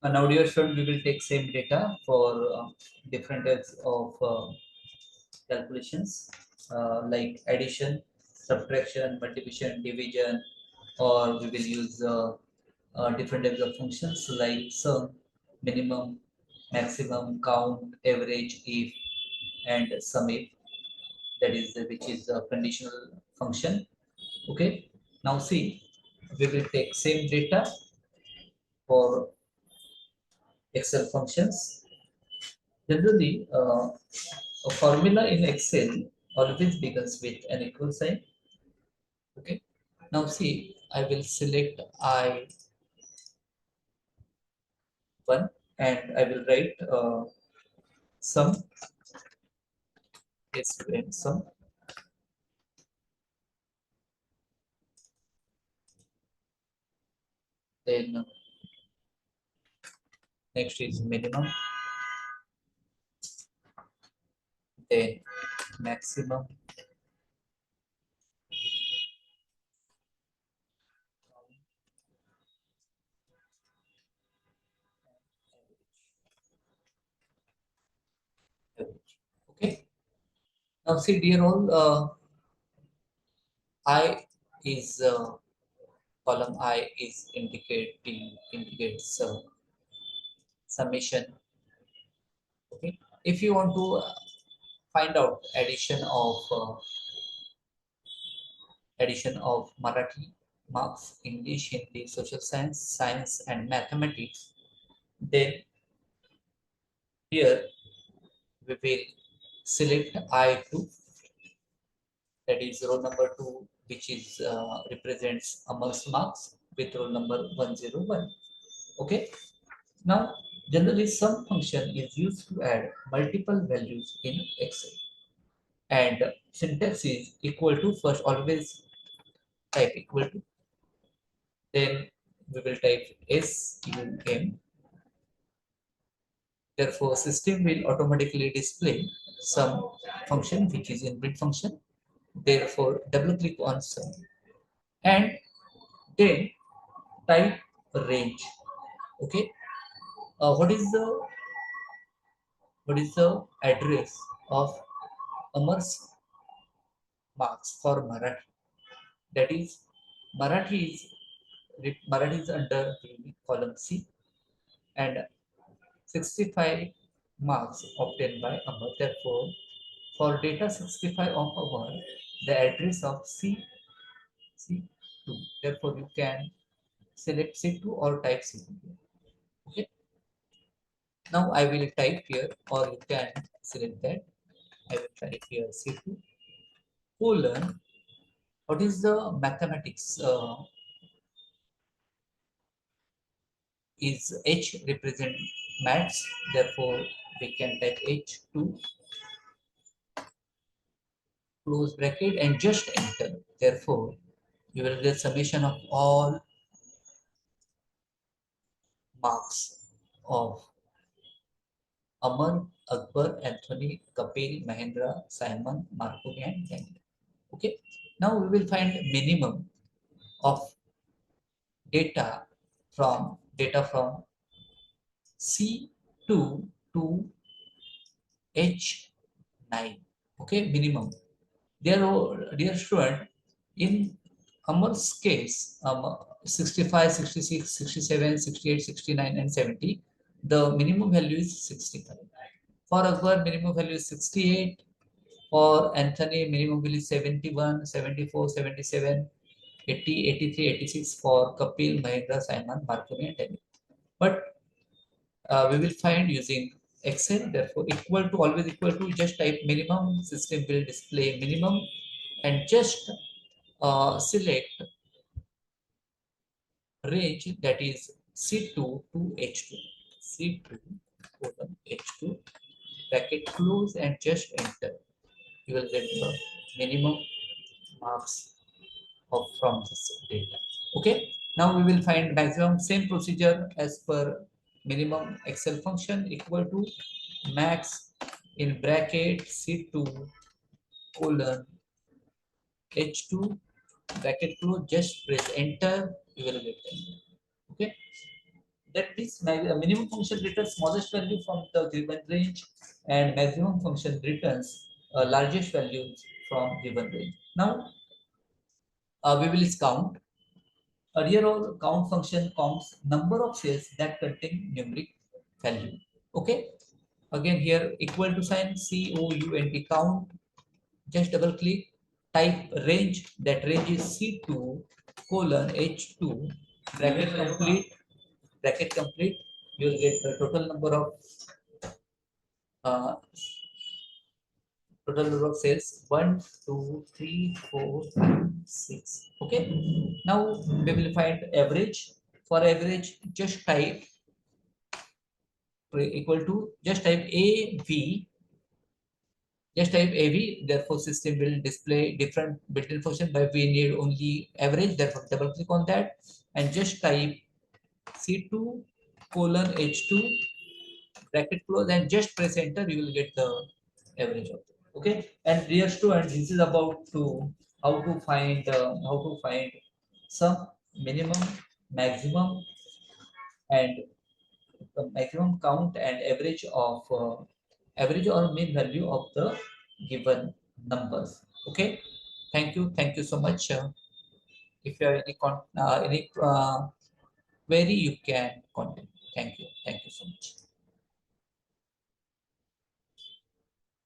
Now, dear student, we will take same data for different types of calculations like addition, subtraction, multiplication, division, or we will use different types of functions like sum, minimum, maximum, count, average, if, and sum if. That is which is a conditional function. Okay. Now see, we will take same data for Excel functions. Generally, a formula in Excel always begins with an equal sign. Okay. Now see, I will select I1 and I will write sum student sum. Then next is minimum. Then maximum. Average. Okay. Now see, dear all, I is column I is indicates summation. Okay. If you want to find out addition of Marathi marks, English, Hindi, social science, science, and mathematics, then here we will select I2, that is row number 2, which is represents amongst marks with roll number 101. Okay. Now, generally, some function is used to add multiple values in Excel, and syntax is equal to first always type equal to, then we will type SUM. Therefore, system will automatically display some function which is inbuilt function. Therefore, double click on sum and then type range. Okay. What is the address of Amar's marks for Marathi? That is, Marathi is Marathi is under the column C, and 65 marks obtained by Amar. Therefore, for data 65 of Amar, the address of C2. Therefore, you can select C2 or type C2. Okay. Now I will type here, or you can select that. I will type here C2 colon. What is the mathematics? Is H represent maths? Therefore, we can type H2 close bracket and just enter. Therefore, you will get summation of all marks of Aman, Akbar, Anthony, Kapil, Mahendra, Simon, Marconi, and Daniel. Okay. Now we will find minimum of data from C2 to H9. Okay, minimum. Dear student, in Amar's case, 65, 66, 67, 68, 69, and 70, the minimum value is 65. For Akbar, minimum value is 68. For Anthony, minimum value is 71, 74, 77, 80, 83, 86. For Kapil, Mahendra, Simon, Marconi, and Daniel. But we will find using Excel, therefore always equal to, just type minimum, system will display minimum, and just select range, that is C2 to H2. C2 colon H2 bracket close and just enter. You will get the minimum marks from this data. Okay. Now we will find maximum, same procedure as per minimum Excel function, equal to max in bracket C2 colon H2 bracket close, just press enter, you will get enter. Okay. that means minimum function returns smallest value from the given range, and maximum function returns largest values from given range. Now we will count. Here all count function counts number of cells that contain numeric value. Okay. Again here equal to sign, count, count. Just double click, type range, that range is C2 colon H2, bracket complete. You will get the uh, total number of cells 1, 2, 3, 4, 5, 6. Okay. Now we will find average. For average, just type equal to, just type AV, therefore system will display different built-in function, but we need only average, therefore double click on that and just type C2 colon H2 bracket close and just press enter, you will get the average of it. Okay. And dear students, this is about to how to find sum, minimum, maximum, and the maximum count and average or mean value of the given numbers. Okay. Thank you so much. If you have any query, you can contact. Thank you so much.